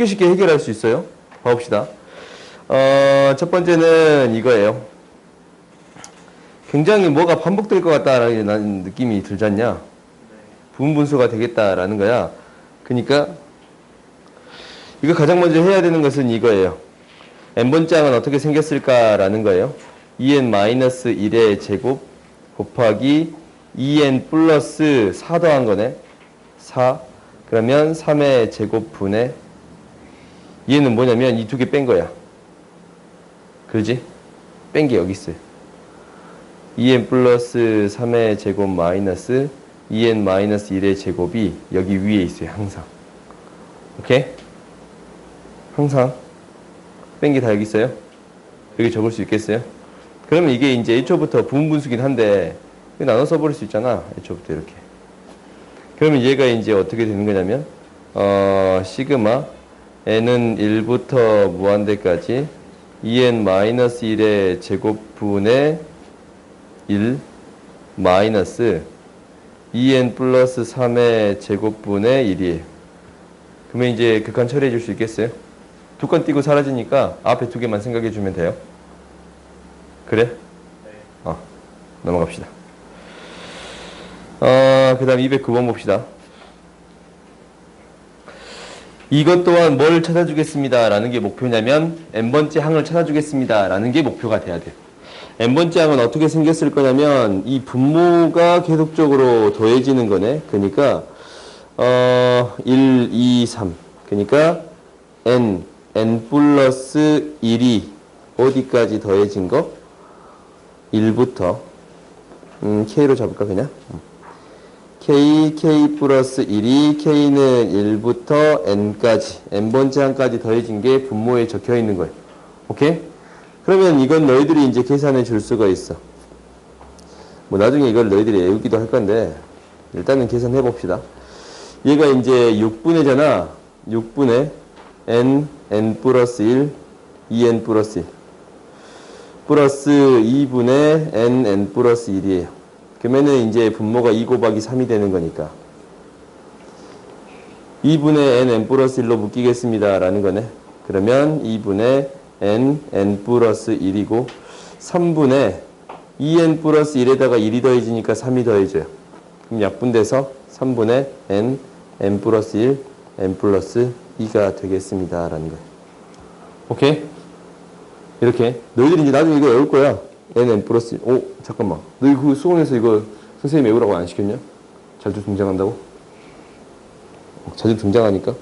쉽게 해결할 수 있어요. 봐봅시다. 첫 번째는 이거예요. 굉장히 뭐가 반복될 것 같다라는 느낌이 들지 않냐? 부분분수가 되겠다라는 거야. 그러니까 이거 가장 먼저 해야 되는 것은 이거예요. n번째 항은 어떻게 생겼을까라는 거예요. 2n-1의 제곱 곱하기 2n 플러스 4 더한 거네. 4. 그러면 3의 제곱분의 얘는 뭐냐면 이 두 개 뺀 거야. 그러지? 뺀 게 여기 있어요. 2n 플러스 3의 제곱 마이너스 2n 마이너스 1의 제곱이 여기 위에 있어요. 항상. 오케이? 항상 뺀 게 다 여기 있어요. 여기 적을 수 있겠어요? 그러면 이게 이제 애초부터 부분분수긴 한데 나눠 써버릴 수 있잖아. 애초부터 이렇게. 그러면 얘가 이제 어떻게 되는 거냐면 시그마 n은 1부터 무한대까지 2n-1의 제곱분의 1 마이너스 2n 플러스 3의 제곱분의 1이에요. 그러면 이제 극한 처리해 줄 수 있겠어요? 두 건 띄고 사라지니까 앞에 두 개만 생각해 주면 돼요. 그래? 네. 넘어갑시다. 그 다음 209번 봅시다. 이것 또한 뭘 찾아주겠습니다 라는 게 목표냐면 n번째 항을 찾아주겠습니다 라는 게 목표가 돼야 돼요. n번째 항은 어떻게 생겼을 거냐면 이 분모가 계속적으로 더해지는 거네. 그러니까 1, 2, 3 그러니까 n 플러스 1이 어디까지 더해진 거? 1부터 k로 잡을까 그냥? k 플러스 1이 k는 1부터 n까지 n번째 항까지 더해진 게 분모에 적혀 있는 거예요. 오케이? 그러면 이건 너희들이 이제 계산해 줄 수가 있어. 뭐 나중에 이걸 너희들이 외우기도 할 건데 일단은 계산해 봅시다. 얘가 이제 6분의잖아. 6분의 n 플러스 1 2n 플러스 1 플러스 2분의 n 플러스 1이에요. 그러면은 이제 분모가 2 곱하기 3이 되는 거니까 2분의 n 플러스 1로 묶이겠습니다 라는 거네. 그러면 2분의 n 플러스 1이고 3분의 2n 플러스 1에다가 1이 더해지니까 3이 더해져요. 그럼 약분돼서 3분의 n 플러스 1 n 플러스 2가 되겠습니다 라는 거예요. 오케이? 이렇게 너희들이 이제 나중에 이거 외울 거야. n 플러스 1. 잠깐만. 너희 그 수원에서 이거 선생님이 외우라고 안 시켰냐? 자주 등장한다고? 자주 등장하니까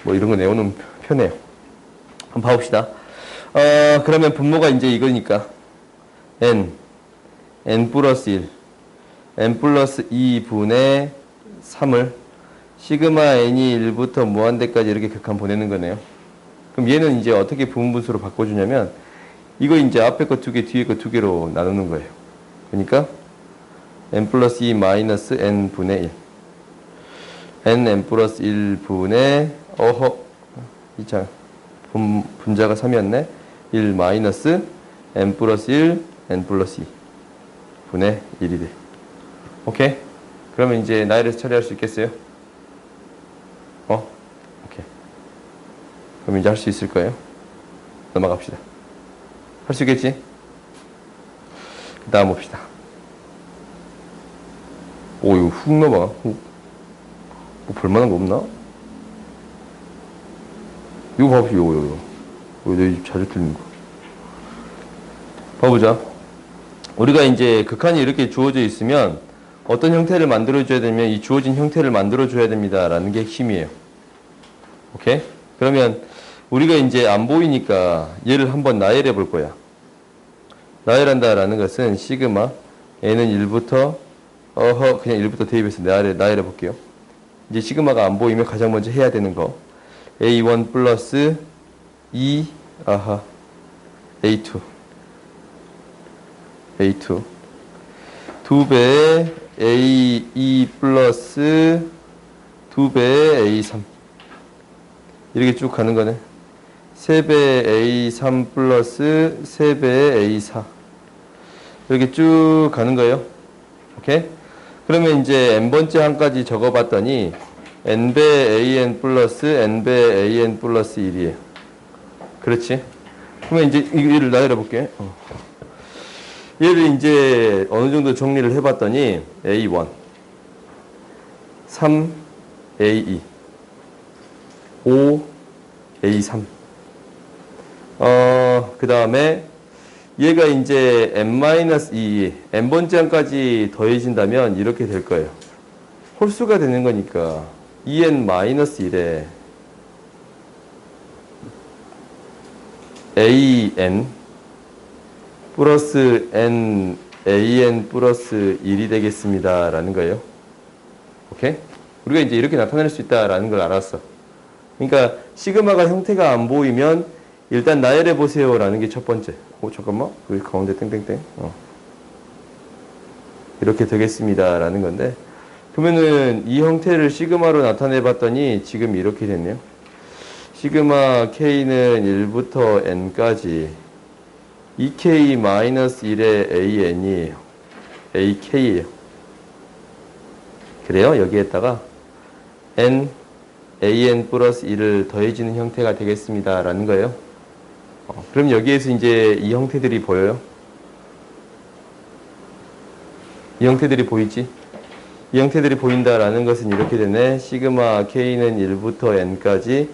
뭐 이런 거 내우는 편해요. 한번 봐봅시다. 그러면 분모가 이제 이거니까 n 플러스 1 n 플러스 2분의 3을 시그마 n이 1부터 무한대까지 이렇게 극한 보내는 거네요. 그럼 얘는 이제 어떻게 부분분수로 바꿔주냐면 이거 이제 앞에 거 두 개, 뒤에 거 두 개로 나누는 거예요. 그러니까 n 플러스 2 마이너스 n 분의 1 n 플러스 1분의 이차 분자가 3이었네. 1 마이너스 n 플러스 1 n 플러스 2 분의 1이 돼. 오케이? 그러면 이제 나열해서 처리할 수 있겠어요? 오케이. 그럼 이제 할 수 있을 거예요? 넘어갑시다. 할 수 있겠지? 그 다음 봅시다. 이거 훅 넘어가. 뭐 볼만한 거 없나? 이거 봐보시, 이거. 너희 자주 틀린 거. 봐보자. 우리가 이제 극한이 이렇게 주어져 있으면 어떤 형태를 만들어줘야 되면 이 주어진 형태를 만들어줘야 됩니다. 라는 게 핵심이에요. 오케이? 그러면 우리가 이제 안 보이니까 얘를 한번 나열해 볼 거야. 나열한다라는 것은 시그마 n은 1부터 그냥 1부터 대입해서 나열해 볼게요. 이제 시그마가 안 보이면 가장 먼저 해야 되는 거 a1 플러스 2 a2 2배의 a2 플러스 2배의 a3 이렇게 쭉 가는 거네. 3배의 a3 플러스 3배의 a4 이렇게 쭉 가는 거예요. 오케이? 그러면 이제 n번째 항까지 적어봤더니 n배 an 플러스 n배 an 플러스 1이에요. 그렇지? 그러면 이제 얘를 나열해 볼게. 얘를 이제 어느 정도 정리를 해봤더니 A1, 3, A2, 5, A3. 그 다음에 얘가 이제 n-2, n번째 항까지 더해진다면 이렇게 될 거예요. 홀수가 되는 거니까 2n-1에 an 플러스 n an 플러스 1이 되겠습니다. 라는 거예요. 오케이? 우리가 이제 이렇게 나타낼 수 있다라는 걸 알았어. 그러니까 시그마가 형태가 안 보이면 일단 나열해 보세요. 라는 게 첫 번째. 잠깐만. 여기 가운데 땡땡땡. 이렇게 되겠습니다. 라는 건데. 그러면은 이 형태를 시그마로 나타내 봤더니 지금 이렇게 됐네요. 시그마 k는 1부터 n까지 2k-1의 an이에요. ak예요. 그래요? 여기에다가 n, an 플러스 1을 더해지는 형태가 되겠습니다. 라는 거예요. 그럼 여기에서 이제 이 형태들이 보여요? 이 형태들이 보이지? 이 형태들이 보인다라는 것은 이렇게 되네. 시그마 k는 1부터 n까지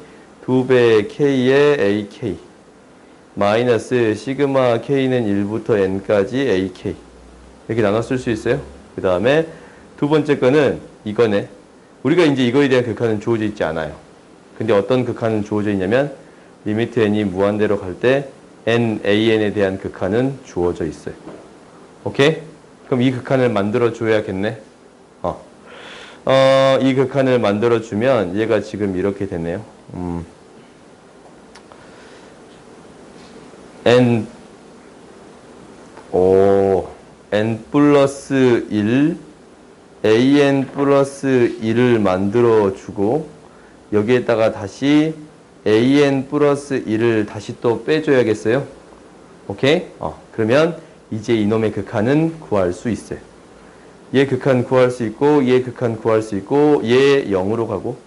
2배 k의 ak 마이너스 시그마 k는 1부터 n까지 ak 이렇게 나눠 쓸 수 있어요. 그 다음에 두 번째 거는 이거네. 우리가 이제 이거에 대한 극한은 주어져 있지 않아요. 근데 어떤 극한은 주어져 있냐면 리미트 n이 무한대로 갈 때 nan에 대한 극한은 주어져 있어요. 오케이? 그럼 이 극한을 만들어 줘야겠네. 이 극한을 만들어 주면 얘가 지금 이렇게 되네요. n 플러스 1 an 플러스 1을 만들어 주고 여기에다가 다시 an 플러스 1을 다시 또 빼줘야겠어요. 오케이? 그러면 이제 이놈의 극한은 구할 수 있어요. 얘 극한 구할 수 있고 얘 극한 구할 수 있고 얘 0으로 가고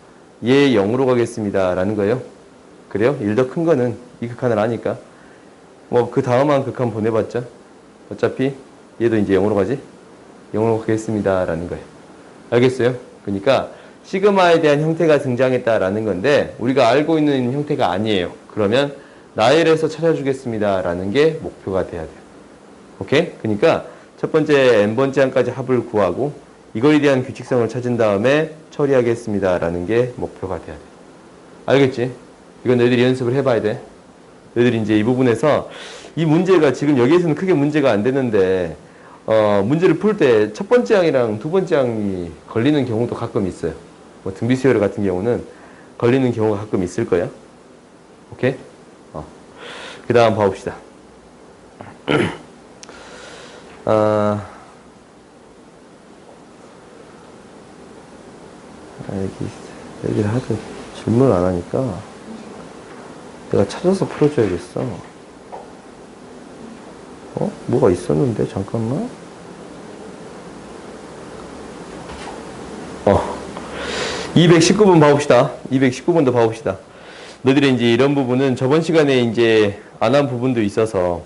얘 0으로 가겠습니다. 라는 거예요. 그래요? 1 더 큰 거는 이 극한을 아니까 뭐 그 다음한 극한 보내봤자 어차피 얘도 이제 0으로 가지? 0으로 가겠습니다. 라는 거예요. 알겠어요? 그러니까 시그마에 대한 형태가 등장했다라는 건데 우리가 알고 있는 형태가 아니에요. 그러면 나열해서 찾아주겠습니다. 라는 게 목표가 돼야 돼요. 오케이? 그러니까 첫 번째 n번째 항까지 합을 구하고 이거에 대한 규칙성을 찾은 다음에 처리하겠습니다. 라는 게 목표가 돼야 돼. 알겠지? 이건 너희들이 연습을 해봐야 돼. 너희들이 이제 이 부분에서 이 문제가 지금 여기에서는 크게 문제가 안 되는데 문제를 풀 때 첫 번째 항이랑 두 번째 항이 걸리는 경우도 가끔 있어요. 뭐 등비수열 같은 경우는 걸리는 경우가 가끔 있을 거야. 오케이? 그 다음 봐봅시다. 여기 하도 질문을 안 하니까 내가 찾아서 풀어줘야겠어. 뭐가 있었는데? 잠깐만. 219번 봐봅시다. 219번도 봐봅시다. 너희들이 이제 이런 부분은 저번 시간에 이제 안 한 부분도 있어서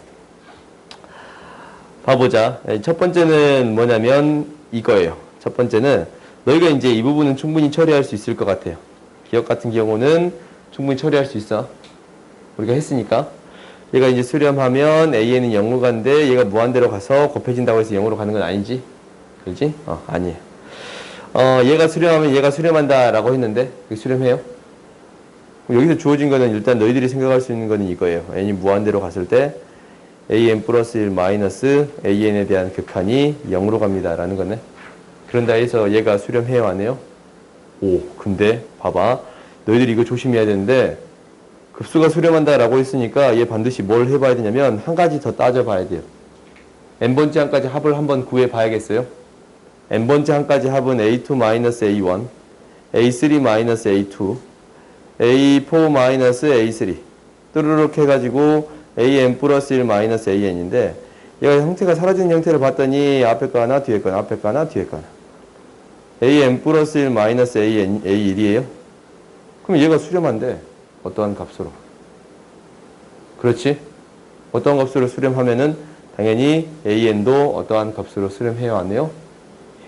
봐보자. 첫 번째는 뭐냐면 이거예요. 첫 번째는 너희가 이제 이 부분은 충분히 처리할 수 있을 것 같아요. 기억 같은 경우는 충분히 처리할 수 있어. 우리가 했으니까. 얘가 이제 수렴하면 AN은 0으로 가는데 얘가 무한대로 가서 곱해진다고 해서 0으로 가는 건 아니지? 그렇지? 아니에요. 얘가 수렴하면 얘가 수렴한다 라고 했는데 수렴해요? 여기서 주어진 거는 일단 너희들이 생각할 수 있는 거는 이거예요. n이 무한대로 갔을 때 an 플러스 1 마이너스 an에 대한 극한이 0으로 갑니다 라는 거네. 그런다 해서 얘가 수렴해요 안 해요? 근데 봐봐. 너희들이 이거 조심해야 되는데 급수가 수렴한다 라고 했으니까 얘 반드시 뭘 해봐야 되냐면 한 가지 더 따져봐야 돼요. n번째 항까지 합을 한번 구해봐야겠어요. n번째 항까지 합은 a2-a1, a3-a2, a4-a3 뚜루룩 해가지고 an 플러스 1 마이너스 an인데 얘가 형태가 사라지는 형태를 봤더니 앞에 거 하나 뒤에 거 하나 앞에 거 하나 뒤에 거 하나 an 플러스 1 마이너스 a1이에요. 그럼 얘가 수렴한대. 어떠한 값으로. 그렇지? 어떠한 값으로 수렴하면은 당연히 an도 어떠한 값으로 수렴해요? 안 해요?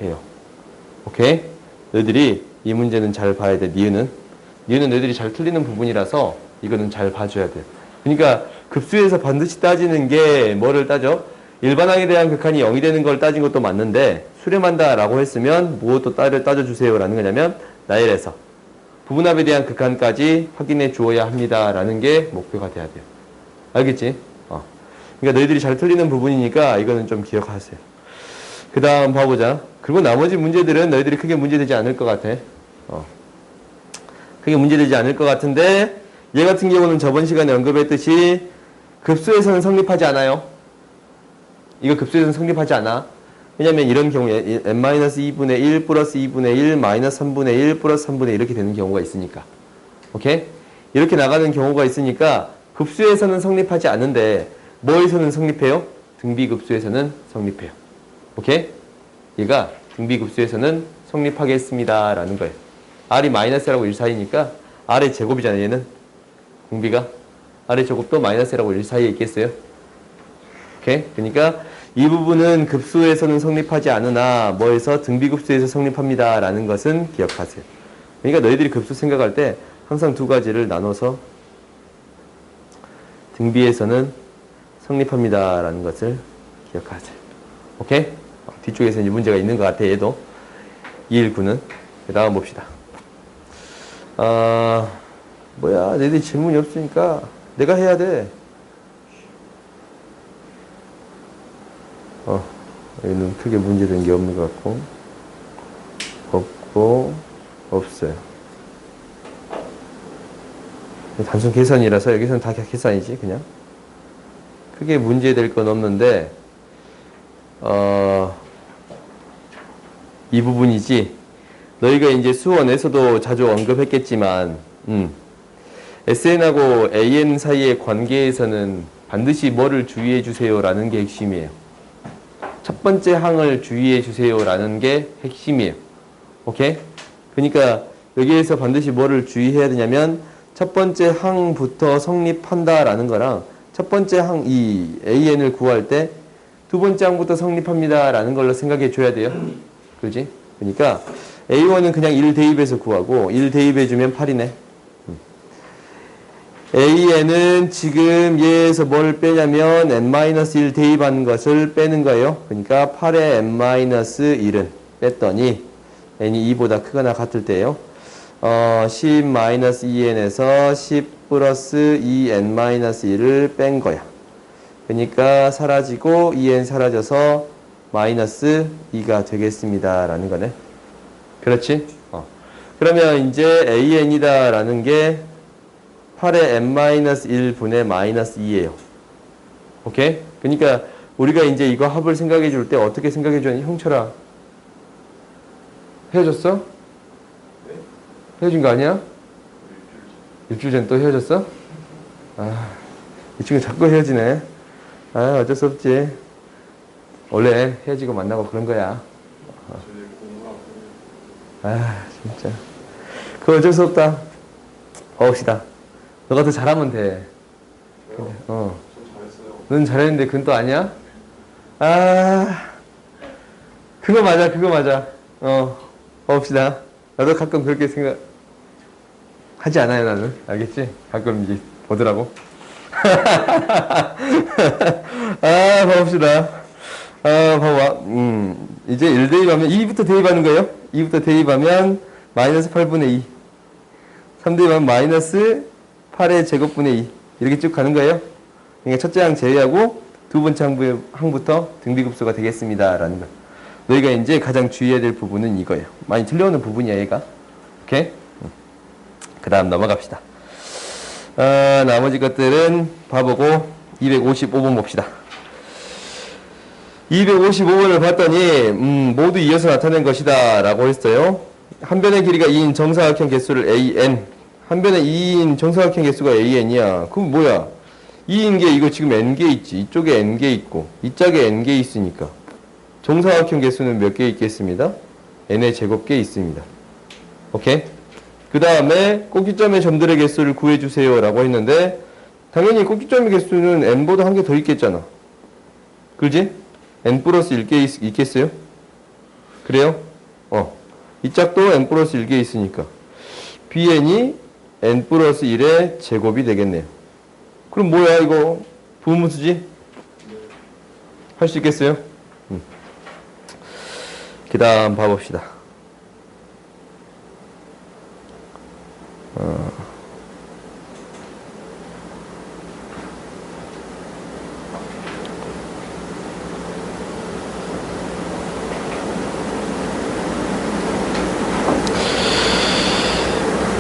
해요. 오케이? 너희들이 이 문제는 잘 봐야 돼. 니은은 너희들이 잘 틀리는 부분이라서 이거는 잘 봐줘야 돼. 그러니까 급수에서 반드시 따지는 게 뭐를 따져? 일반항에 대한 극한이 0이 되는 걸 따진 것도 맞는데 수렴한다 라고 했으면 무엇도 따져주세요 라는 거냐면 나열해서 부분합에 대한 극한까지 확인해 주어야 합니다 라는 게 목표가 돼야 돼요. 알겠지? 그러니까 너희들이 잘 틀리는 부분이니까 이거는 좀 기억하세요. 그 다음 봐보자. 그리고 나머지 문제들은 너희들이 크게 문제되지 않을 것 같아. 크게 문제되지 않을 것 같은데 얘 같은 경우는 저번 시간에 언급했듯이 급수에서는 성립하지 않아요. 이거 급수에서는 성립하지 않아. 왜냐면 이런 경우에 n-2분의 1 플러스 2분의 1 마이너스 3분의 1 플러스 3분의 1 이렇게 되는 경우가 있으니까. 오케이? 이렇게 나가는 경우가 있으니까 급수에서는 성립하지 않는데 뭐에서는 성립해요? 등비급수에서는 성립해요. 오케이? 얘가 등비급수에서는 성립하겠습니다 라는 거예요. r이 마이너스라고 1 사이니까 r의 제곱이잖아요. 얘는 공비가 r의 제곱도 마이너스라고 1 사이에 있겠어요. 오케이? 그러니까 이 부분은 급수에서는 성립하지 않으나 뭐에서 등비급수에서 성립합니다 라는 것은 기억하세요. 그러니까 너희들이 급수 생각할 때 항상 두 가지를 나눠서 등비에서는 성립합니다 라는 것을 기억하세요. 오케이? 뒤쪽에서 이제 문제가 있는 것 같아. 얘도 219는. 그 다음 봅시다. 뭐야 너희들이 질문이 없으니까 내가 해야 돼. 여기는 크게 문제된 게 없는 것 같고 없어요. 단순 계산이라서 여기서는 다 계산이지 그냥. 크게 문제될 건 없는데 이 부분이지. 너희가 이제 수원에서도 자주 언급했겠지만 SN하고 AN 사이의 관계에서는 반드시 뭐를 주의해 주세요 라는 게 핵심이에요. 첫 번째 항을 주의해 주세요 라는 게 핵심이에요. 오케이? 그러니까 여기에서 반드시 뭐를 주의해야 되냐면 첫 번째 항부터 성립한다 라는 거랑 첫 번째 항, 이 AN을 구할 때 두 번째 항부터 성립합니다 라는 걸로 생각해 줘야 돼요. 그지? 그러니까 A1은 그냥 1 대입해서 구하고 1 대입해 주면 8이네. AN은 지금 얘에서 뭘 빼냐면 n-1 대입한 것을 빼는 거예요. 그러니까 8의 n-1은 뺐더니 n이 2보다 크거나 같을 때예요. 10-2n에서 10 플러스 2n-1을 뺀 거야. 그러니까 사라지고 2n 사라져서 마이너스 2가 되겠습니다 라는 거네. 그렇지? 그러면 이제 AN이다 라는 게 8의 n-1분의 마이너스 2예요. 오케이? 그러니까 우리가 이제 이거 합을 생각해 줄 때 어떻게 생각해 줬니? 형철아. 헤어졌어? 네? 헤어진 거 아니야? 일주일 전에 또 헤어졌어? 이 친구 자꾸 헤어지네. 어쩔 수 없지. 원래 헤어지고 만나고 그런 거야. 진짜. 그거 어쩔 수 없다. 봅시다. 너가 더 잘하면 돼. 전 잘했어요. 넌 잘했는데 그건 또 아니야? 그거 맞아. 봅시다. 나도 가끔 그렇게 하지 않아요, 나는. 알겠지? 가끔 이제 보더라고. 봅시다. 봐봐. 이제 1 대입하면 2부터 대입하는 거예요. 2부터 대입하면 마이너스 8분의 2. 3 대입하면 마이너스 8의 제곱분의 2. 이렇게 쭉 가는 거예요. 그러니까 첫째 항 제외하고 두 번째 항부터 등비급수가 되겠습니다. 라는 거. 너희가 이제 가장 주의해야 될 부분은 이거예요. 많이 틀려오는 부분이야, 얘가. 오케이? 그 다음 넘어갑시다. 나머지 것들은 봐보고 255번 봅시다. 255번을 봤더니 모두 이어서 나타낸 것이다 라고 했어요. 한 변의 길이가 2인 정사각형 개수를 AN. 한 변의 2인 정사각형 개수가 AN이야. 그럼 뭐야? 2인 게 이거 지금 N개 있지. 이쪽에 N개 있고 이 짝에 N개 있으니까 정사각형 개수는 몇 개 있겠습니다? n의 제곱계 있습니다. 오케이? 그 다음에 꼭지점의 점들의 개수를 구해주세요 라고 했는데 당연히 꼭지점의 개수는 n보다 한 개 더 있겠잖아. 그지? n 플러스 1개 있겠어요? 그래요? 이 짝도 n 플러스 1개 있으니까 bn이 n 플러스 1의 제곱이 되겠네요. 그럼 뭐야 이거? 부분수지? 할 수 있겠어요? 그 다음 봐봅시다.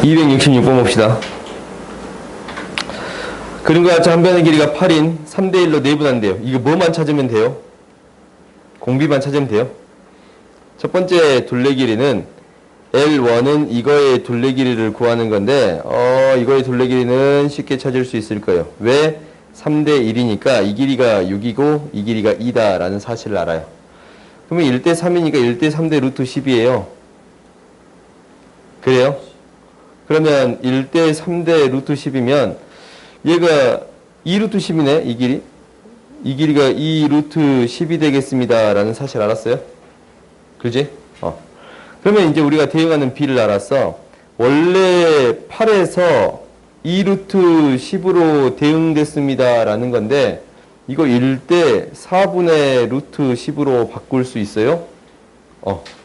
266번 봅시다. 그림과 같이 한 변의 길이가 8인 3대1로 내분한대요. 이거 뭐만 찾으면 돼요? 공비만 찾으면 돼요. 첫 번째 둘레 길이는 L1은 이거의 둘레 길이를 구하는 건데 이거의 둘레 길이는 쉽게 찾을 수 있을 거예요. 왜? 3대1이니까 이 길이가 6이고 이 길이가 2다 라는 사실을 알아요. 그러면 1대3이니까 1대3대 루트 10이에요. 그래요? 그러면 1대3대 루트 10이면 얘가 2루트 10이네, 이 길이. 이 길이가 2루트 10이 되겠습니다. 라는 사실 알았어요? 그지? 그러면 이제 우리가 대응하는 b를 알았어. 원래 8에서 2루트 10으로 대응됐습니다. 라는 건데, 이거 1대 4분의 루트 10으로 바꿀 수 있어요?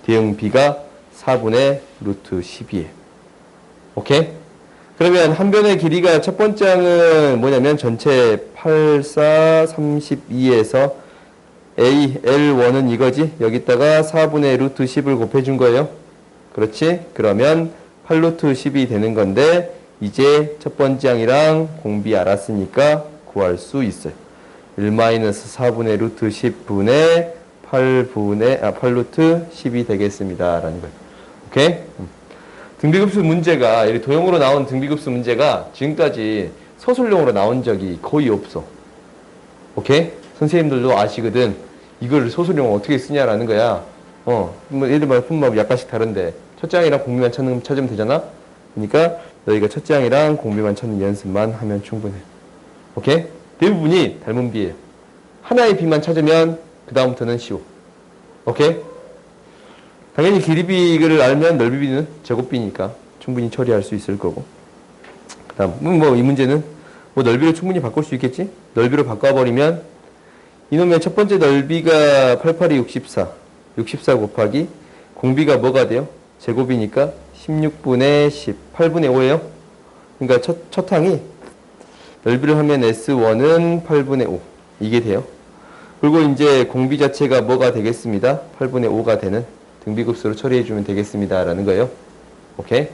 대응 b가 4분의 루트 10이에요. 오케이? 그러면 한 변의 길이가 첫 번째 항은 뭐냐면 전체 8, 4, 32에서 A, L1은 이거지? 여기다가 4분의 루트 10을 곱해준 거예요. 그렇지? 그러면 8루트 10이 되는 건데 이제 첫 번째 항이랑 공비 알았으니까 구할 수 있어요. 1-4분의 루트 10분의 8루트 10이 되겠습니다. 라는 거예요. 오케이? 등비급수 문제가, 이렇게 도형으로 나온 등비급수 문제가 지금까지 서술형으로 나온 적이 거의 없어. 오케이? 선생님들도 아시거든. 이걸 서술형을 어떻게 쓰냐라는 거야. 뭐 예를 들면 품법 약간씩 다른데 첫째 항이랑 공비만 찾으면 되잖아? 그러니까 너희가 첫째 항이랑 공비만 찾는 연습만 하면 충분해. 오케이? 대부분이 닮은 비예요. 하나의 비만 찾으면 그 다음부터는 쉬워. 오케이? 당연히 길이비를 알면 넓이비는 제곱비니까 충분히 처리할 수 있을 거고. 그 다음, 이 문제는 넓이를 충분히 바꿀 수 있겠지? 넓이로 바꿔버리면 이놈의 첫 번째 넓이가 88이 64 곱하기 공비가 뭐가 돼요? 제곱이니까 16분의 10, 8분의 5예요. 그러니까 첫 항이 넓이를 하면 S1은 8분의 5 이게 돼요. 그리고 이제 공비 자체가 뭐가 되겠습니다? 8분의 5가 되는 등비급수로 처리해주면 되겠습니다. 라는 거예요. 오케이?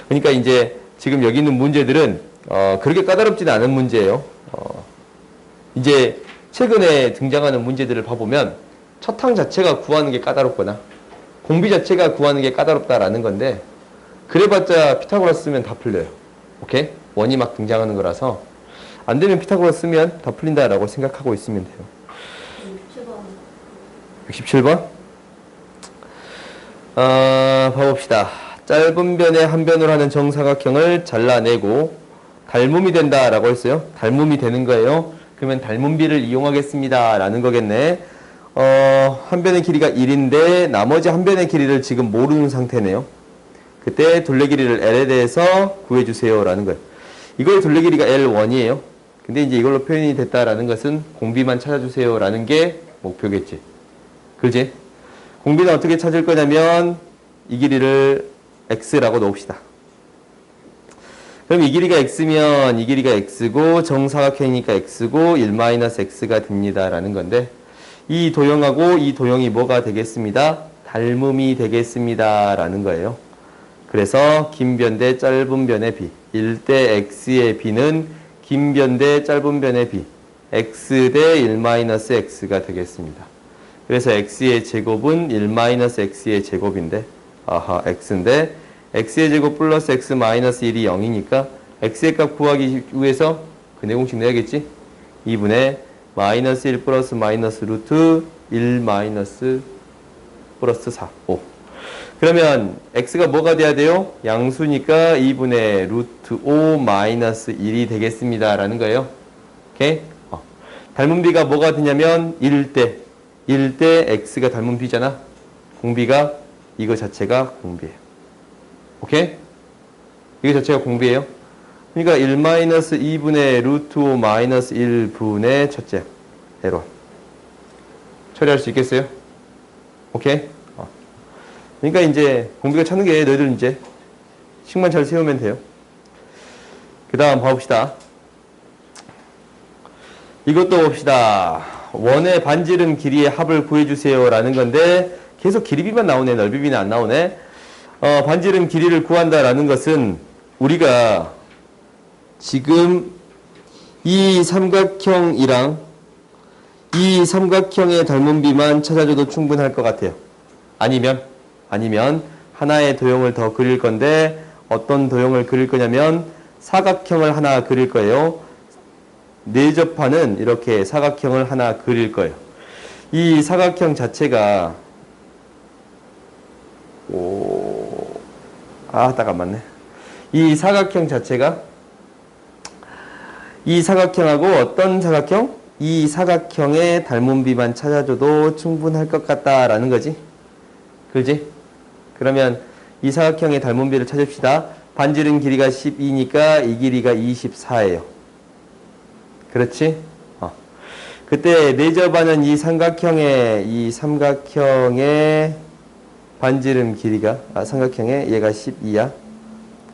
그러니까 이제 지금 여기 있는 문제들은, 그렇게 까다롭지는 않은 문제예요. 이제 최근에 등장하는 문제들을 봐보면 첫 항 자체가 구하는 게 까다롭거나 공비 자체가 구하는 게 까다롭다라는 건데 그래봤자 피타고라스 쓰면 다 풀려요. 오케이? 원이 막 등장하는 거라서 안 되면 피타고라스 쓰면 다 풀린다라고 생각하고 있으면 돼요. 67번? 봐봅시다. 짧은 변에 한 변으로 하는 정사각형을 잘라내고 닮음이 된다라고 했어요. 닮음이 되는 거예요. 그러면 닮음비를 이용하겠습니다. 라는 거겠네. 한 변의 길이가 1인데 나머지 한 변의 길이를 지금 모르는 상태네요. 그때 둘레 길이를 L에 대해서 구해주세요. 라는 거예요. 이거의 둘레 길이가 L1이에요. 근데 이제 이걸로 표현이 됐다라는 것은 공비만 찾아주세요. 라는 게 목표겠지. 그지? 공비는 어떻게 찾을 거냐면 이 길이를 X라고 놓읍시다. 그럼 이 길이가 X면 이 길이가 X고 정사각형이니까 X고 1-X가 됩니다. 라는 건데 이 도형하고 이 도형이 뭐가 되겠습니다? 닮음이 되겠습니다. 라는 거예요. 그래서 긴 변 대 짧은 변의 비 1대 X의 비는 긴 변 대 짧은 변의 비 X 대 1-X가 되겠습니다. 그래서 X의 제곱은 1-X의 제곱인데 X인데 X의 제곱 플러스 X 마이너스 1이 0이니까 X의 값 구하기 위해서 그 내공식 내야겠지? 2분의 마이너스 1 플러스 마이너스 루트 1 마이너스 플러스 4 5 그러면 x가 뭐가 돼야 돼요? 양수니까 2분의 루트 5 마이너스 1이 되겠습니다. 라는 거예요. 오케이? 닮은 비가 뭐가 되냐면 1대 x가 닮은 비잖아. 공비가 이거 자체가 공비예요. 오케이? 이거 자체가 공비예요. 그러니까 1 마이너스 2분의 루트 5 마이너스 1분의 첫째 L1 처리할 수 있겠어요? 오케이? 그러니까 이제 공비가 찾는 게 너희들 이제 식만 잘 세우면 돼요. 그 다음 봐봅시다. 이것도 봅시다. 원의 반지름 길이의 합을 구해주세요 라는 건데 계속 길이비만 나오네. 넓이비는 안 나오네. 반지름 길이를 구한다라는 것은 우리가 지금 이 삼각형이랑 이 삼각형의 닮은 비만 찾아줘도 충분할 것 같아요. 아니면 하나의 도형을 더 그릴 건데 어떤 도형을 그릴 거냐면 사각형을 하나 그릴 거예요. 내접하는 이렇게 사각형을 하나 그릴 거예요. 이 사각형 자체가 딱 안 맞네. 이 사각형 자체가 이 사각형하고 어떤 사각형? 이 사각형의 닮은 비만 찾아줘도 충분할 것 같다라는 거지. 그렇지? 그러면 이 사각형의 닮은 비를 찾읍시다. 반지름 길이가 12니까 이 길이가 24예요. 그렇지? 그때 내접하는 이 삼각형의 반지름 길이가 삼각형의 얘가 12야.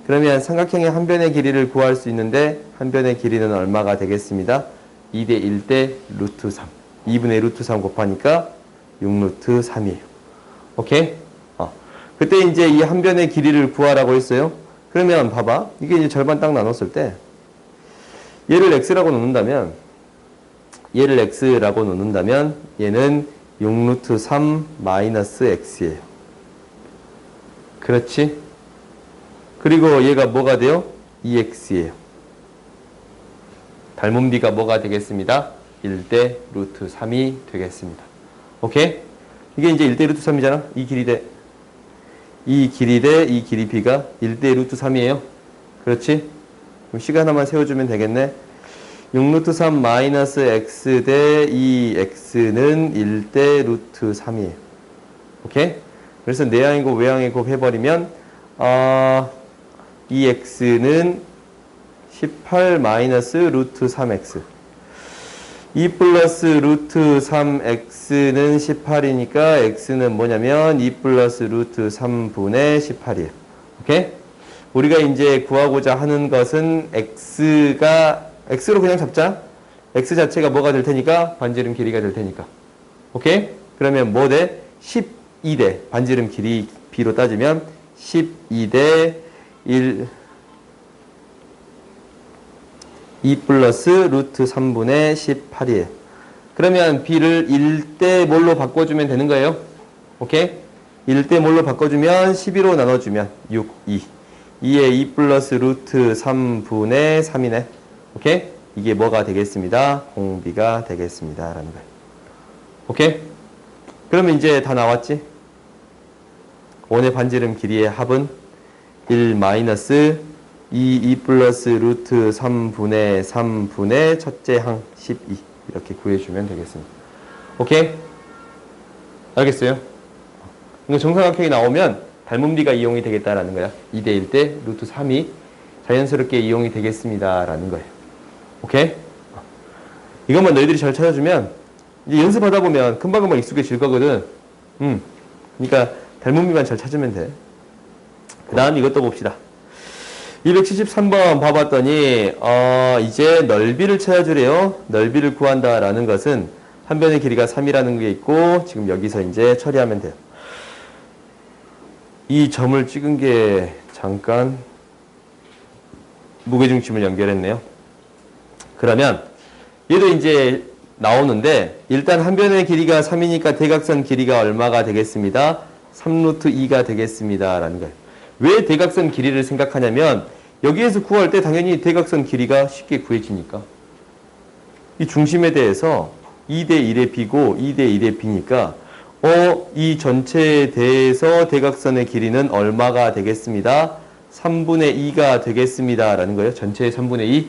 그러면 삼각형의 한 변의 길이를 구할 수 있는데 한 변의 길이는 얼마가 되겠습니다? 2대 1대 루트 3. 2분의 루트 3 곱하니까 6루트 3이에요. 오케이? 그때 이제 이 한 변의 길이를 구하라고 했어요. 그러면 봐봐. 이게 이제 절반 딱 나눴을 때 얘를 x라고 놓는다면 얘는 6루트 3 마이너스 x예요. 그렇지? 그리고 얘가 뭐가 돼요? 2x예요. 닮은 비가 뭐가 되겠습니다? 1대 루트 3이 되겠습니다. 오케이? 이게 이제 1대 루트 3이잖아. 이 길이 대 이 길이 b가 1대 루트 3이에요. 그렇지? 그럼 시간 하나만 세워주면 되겠네. 6루트 3 마이너스 x 대 2x는 1대 루트 3이에요. 오케이? 그래서 내항이고 외항이고 해버리면 2x는 18 마이너스 루트 3x 2 플러스 루트 3x는 18이니까 x는 뭐냐면 2 플러스 루트 3분의 18이에요. 오케이? 우리가 이제 구하고자 하는 것은 x로 그냥 잡자. x 자체가 뭐가 될 테니까? 반지름 길이가 될 테니까. 오케이? 그러면 뭐 돼? 12대 반지름 길이 b로 따지면 12대 2 플러스 루트 3분의 18이에요. 그러면 b를 1대 뭘로 바꿔주면 되는 거예요. 오케이? 1대 뭘로 바꿔주면 12로 나눠주면 6, 2. 2에 2 플러스 루트 3분의 3이네. 오케이? 이게 뭐가 되겠습니다? 공비가 되겠습니다. 라는 거예요. 오케이? 그러면 이제 다 나왔지? 원의 반지름 길이의 합은 1 마이너스 2 플러스 루트 3분의 3분의 첫째 항 12 이렇게 구해주면 되겠습니다. 오케이? 알겠어요? 이거 정사각형이 나오면 닮은 비가 이용이 되겠다라는 거야. 2대 1대 루트 3이 자연스럽게 이용이 되겠습니다. 라는 거예요. 오케이? 이것만 너희들이 잘 찾아주면 이제 연습하다 보면 금방금방 익숙해질 거거든. 그러니까 닮은 비만 잘 찾으면 돼. 그 다음 이것도 봅시다. 273번 봐봤더니 이제 넓이를 찾아주래요. 넓이를 구한다라는 것은 한 변의 길이가 3이라는 게 있고 지금 여기서 이제 처리하면 돼요. 이 점을 찍은 게 잠깐 무게중심을 연결했네요. 그러면 얘도 이제 나오는데 일단 한 변의 길이가 3이니까 대각선 길이가 얼마가 되겠습니다? 3루트 2가 되겠습니다. 라는 거예요. 왜 대각선 길이를 생각하냐면 여기에서 구할 때 당연히 대각선 길이가 쉽게 구해지니까 이 중심에 대해서 2대 1의 b고 2대 1의 b니까 이 전체에 대해서 대각선의 길이는 얼마가 되겠습니다? 3분의 2가 되겠습니다. 라는 거예요. 전체의 3분의 2.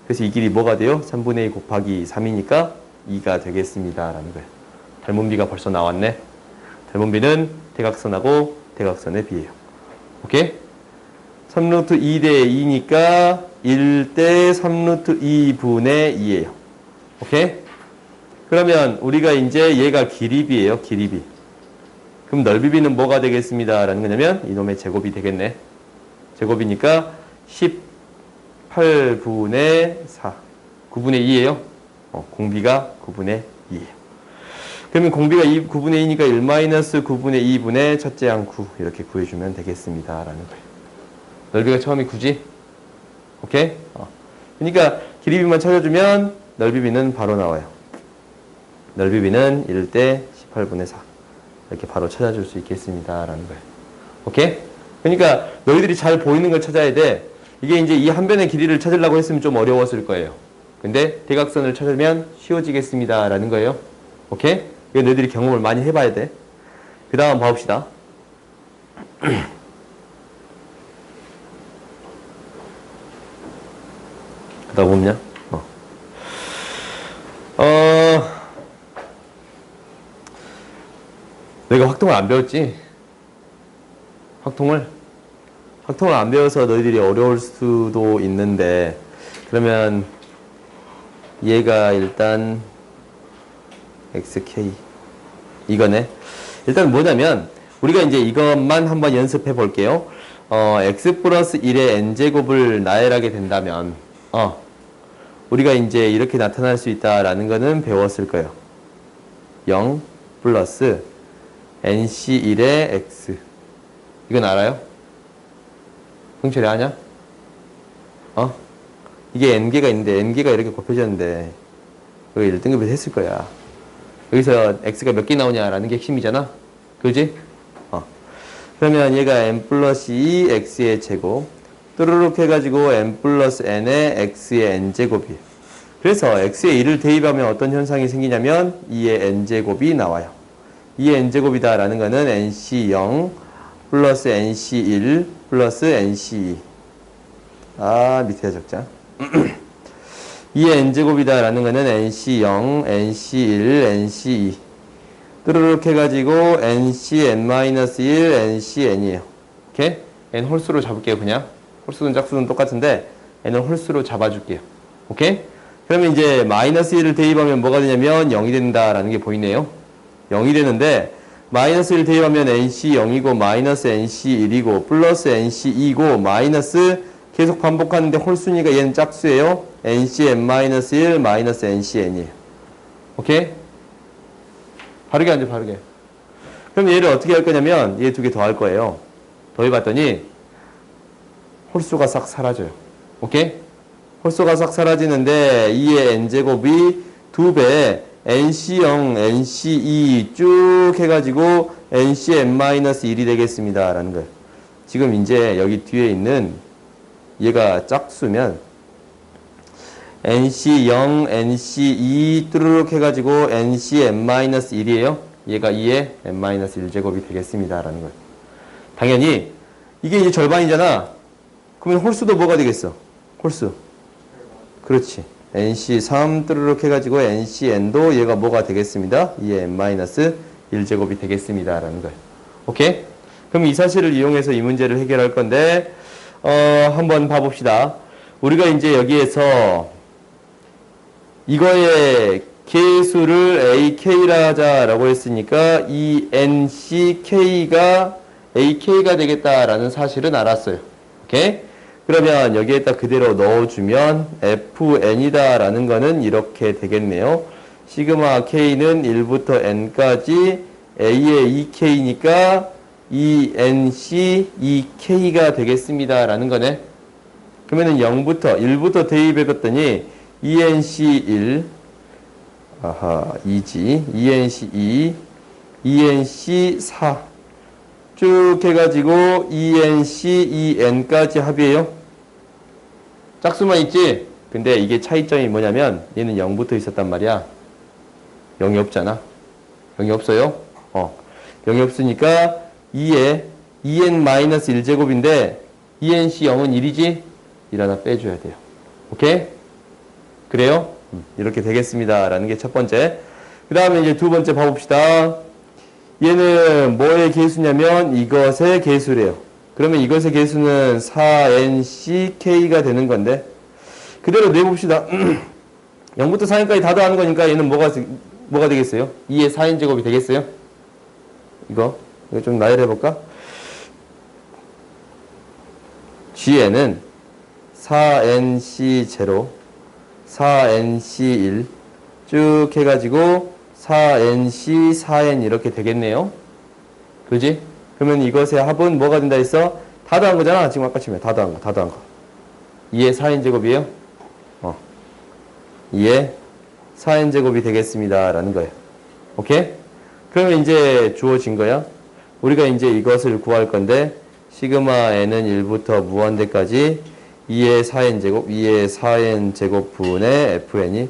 그래서 이 길이 뭐가 돼요? 3분의 2 곱하기 3이니까 2가 되겠습니다. 라는 거예요. 닮은비가 벌써 나왔네. 닮은비는 대각선하고 대각선의 비예요. 오케이? 3루트 2 대 2니까 1대 3루트 2분의 2예요. 오케이? 그러면 우리가 이제 얘가 길이비예요. 길이비. 그럼 넓이비는 뭐가 되겠습니다. 라는 거냐면 이놈의 제곱이 되겠네. 제곱이니까 18분의 4. 9분의 2예요. 공비가 9분의 2예요. 그러면 공비가 9분의 2니까 1-9분의 2분의 첫째 항 9 이렇게 구해주면 되겠습니다. 라는 거예요. 넓이가 처음이 9지? 오케이? 그러니까 길이비만 찾아주면 넓이비는 바로 나와요. 넓이비는 1대 18분의 4 이렇게 바로 찾아줄 수 있겠습니다. 라는 거예요. 오케이? 그러니까 너희들이 잘 보이는 걸 찾아야 돼. 이게 이제 이 한 변의 길이를 찾으려고 했으면 좀 어려웠을 거예요. 근데 대각선을 찾으면 쉬워지겠습니다. 라는 거예요. 오케이? 이거 너희들이 경험을 많이 해봐야 돼. 그 다음 봐봅시다. 그 다음 보면 너희가 확통을 안 배웠지? 확통을 안 배워서 너희들이 어려울 수도 있는데, 그러면 얘가 일단 xk 이거네. 일단 뭐냐면 우리가 이제 이것만 한번 연습해 볼게요. x 플러스 1의 n제곱을 나열하게 된다면 우리가 이제 이렇게 나타날 수 있다라는 거는 배웠을 거예요. 0 플러스 nc1의 x. 이건 알아요? 형철이 아냐? 이게 n개가 있는데 n개가 이렇게 곱해졌는데 여기 1등급에서 했을 거야. 여기서 x가 몇 개 나오냐라는 게 핵심이잖아. 그지? 그러면 얘가 n 플러스 2 x의 제곱 뚜루룩 해가지고 n 플러스 n의 x의 n제곱이에요. 그래서 x에 1을 대입하면 어떤 현상이 생기냐면 2의 n제곱이 나와요. 2의 n제곱이다 라는 거는 nc0 플러스 nc1 플러스 nc2. 밑에 적자. 2의 n제곱이다 라는 거는 nc0, nc1, nc2. 뚜루룩 해가지고 ncn-1, ncn이에요. 오케이? n 홀수로 잡을게요, 그냥. 홀수는 짝수는 똑같은데 n을 홀수로 잡아줄게요. 오케이? 그러면 이제 마이너스 1을 대입하면 뭐가 되냐면 0이 된다라는 게 보이네요. 0이 되는데 마이너스 1 대입하면 nc0이고 마이너스 nc1이고 플러스 nc2고 마이너스 계속 반복하는데 홀수니까 얘는 짝수예요. ncn-1 마이너스 ncn이에요. 오케이? 바르게 앉아, 바르게. 그럼 얘를 어떻게 할 거냐면 얘 두 개 더 할 거예요. 더해봤더니 홀수가 싹 사라져요. 오케이? 홀수가 싹 사라지는데 2의 n제곱이 2배 nc0, nc2 쭉 해가지고 ncn-1이 되겠습니다. 라는 거예요. 지금 이제 여기 뒤에 있는 얘가 짝수면 nc0, nc2 뚜루룩 해가지고 ncn-1이에요. 얘가 2의 n-1제곱이 되겠습니다. 라는 거예요. 당연히 이게 이제 절반이잖아. 그러면 홀수도 뭐가 되겠어? 홀수. 그렇지. nc3 뚜루룩 해가지고 ncn도 얘가 뭐가 되겠습니다? 2의 n-1제곱이 되겠습니다. 라는 거예요. 오케이? 그럼 이 사실을 이용해서 이 문제를 해결할 건데 한번 봐봅시다. 우리가 이제 여기에서 이거의 개수를 AK라 하자라고 했으니까 이 NCK가 AK가 되겠다라는 사실은 알았어요. 오케이? 그러면 여기에다 그대로 넣어주면 FN이다 라는 거는 이렇게 되겠네요. 시그마 K는 1부터 N까지 A의 2K니까 2NC 2K가 되겠습니다 라는 거네. 그러면은 0부터 1부터 대입해봤더니 ENC1 2지 ENC2 ENC4 쭉 해가지고 ENC, EN까지 합이에요. 짝수만 있지? 근데 이게 차이점이 뭐냐면 얘는 0부터 있었단 말이야. 0이 없잖아. 0이 없어요. 0이 없으니까 2에 2n-1제곱인데 2nc 0은 1이지? 1 하나 빼줘야 돼요. 오케이? 그래요? 이렇게 되겠습니다. 라는 게 첫 번째. 그 다음에 이제 두 번째 봐봅시다. 얘는 뭐의 계수냐면 이것의 계수래요. 그러면 이것의 계수는 4nck가 되는 건데 그대로 내봅시다. 0부터 4n까지 다 더하는 거니까 얘는 뭐가 되겠어요? 2의 4n제곱이 되겠어요? 이거 좀 나열해볼까? g에는 4nc0, 4nc1 쭉 해가지고 4nc, 4n 이렇게 되겠네요. 그지? 그러면 이것의 합은 뭐가 된다 했어? 다 더한 거잖아. 지금 아까 치면 다 더한 거. 2의 4n제곱이에요? 2의 4n제곱이 되겠습니다. 라는 거예요. 오케이? 그러면 이제 주어진 거야. 우리가 이제 이것을 구할 건데, 시그마 n은 1부터 무한대까지 2의 4n제곱, 2의 4n제곱분의 fn이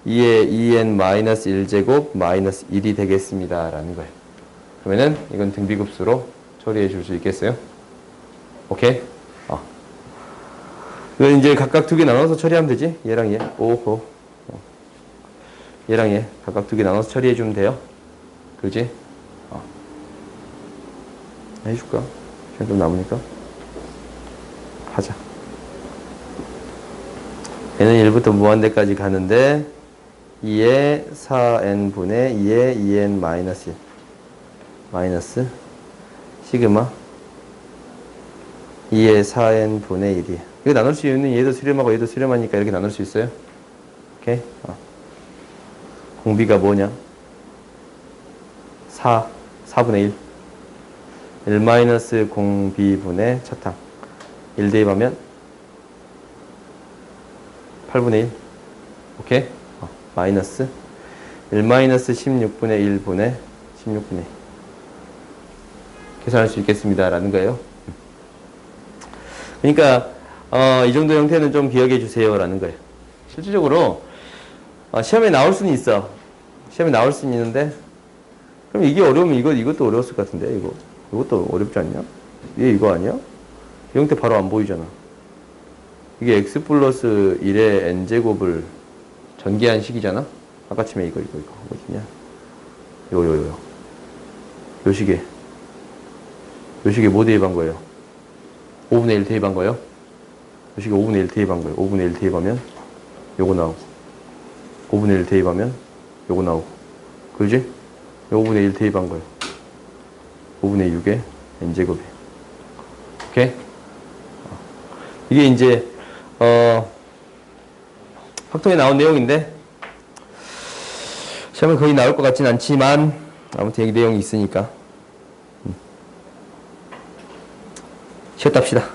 2의 2n-1제곱 마이너스 1이 되겠습니다. 라는 거예요. 그러면은 이건 등비급수로 처리해 줄 수 있겠어요? 오케이? 이건 이제 각각 두 개 나눠서 처리하면 되지? 얘랑 얘. 오호. 얘랑 얘. 각각 두 개 나눠서 처리해 주면 돼요. 그지? 해줄까? 시간 좀 남으니까. 하자. 얘는 1부터 무한대까지 가는데 2의 4n분의 2의 2n 마이너스 1 마이너스 시그마 2의 4n분의 1이에요. 이거 나눌 수 있는 얘도 수렴하고 얘도 수렴하니까 이렇게 나눌 수 있어요. 오케이? 공비가 뭐냐? 4분의 1 1 마이너스 공비분의 차탕 1 대입하면 8분의 1 오케이? 마이너스 1 마이너스 16분의 1분의 16분의 1 계산할 수 있겠습니다. 라는 거예요. 그러니까 이 정도 형태는 좀 기억해 주세요. 라는 거예요. 실질적으로 시험에 나올 수는 있어. 시험에 나올 수는 있는데 그럼 이게 어려우면 이것도 어려웠을 것 같은데 이것도 어렵지 않냐? 얘 이거 아니야? 이 형태 바로 안 보이잖아. 이게 x 플러스 1의 n제곱을 전개한 식이잖아? 아까 치면 이거 어디냐? 요 식에 뭐 대입한 거예요? 5분의 1 대입한 거예요? 요 식에 5분의 1 대입한 거예요. 5분의 1 대입하면 요거 나오고 5분의 1 대입하면 요거 나오고 그지? 5분의 1 대입한 거예요. 5분의 6의 n제곱이에요. 오케이? 이게 이제 확통에 나온 내용인데 시험에 거의 나올 것 같진 않지만 아무튼 이 내용이 있으니까 쉬었다 합시다.